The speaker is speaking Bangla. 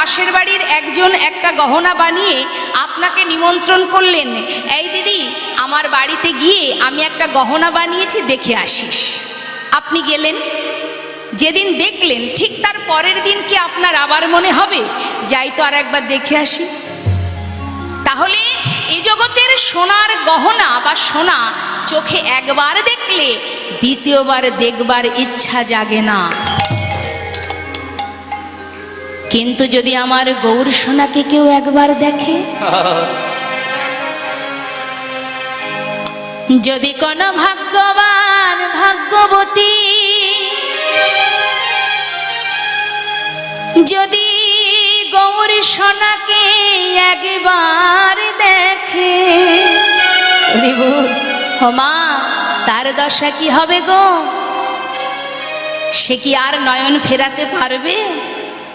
পাশের বাড়ির একজন একটা গহনা বানিয়ে আপনাকে নিমন্ত্রণ করলেন, এই দিদি আমার বাড়িতে গিয়ে আমি একটা গহনা বানিয়েছি, দেখে আসিস। আপনি গেলেন, যেদিন দেখলেন ঠিক তার পরের দিন কি আপনার আবার মনে হবে যাই তো আর একবার দেখে আসি? তাহলে এই জগতের সোনার গহনা বা সোনা চোখে একবার দেখলে দ্বিতীয়বার দেখবার ইচ্ছা জাগে না। কিন্তু যদি আমার গৌর সোনাকে কেউ একবার দেখে, যদি কোন ভাগ্যবান ভাগ্যবতী যদি গৌর সোনাকে একবার দেখে, মা তার দশা কি হবে গো? সে কি আর নয়ন ফেরাতে পারবে?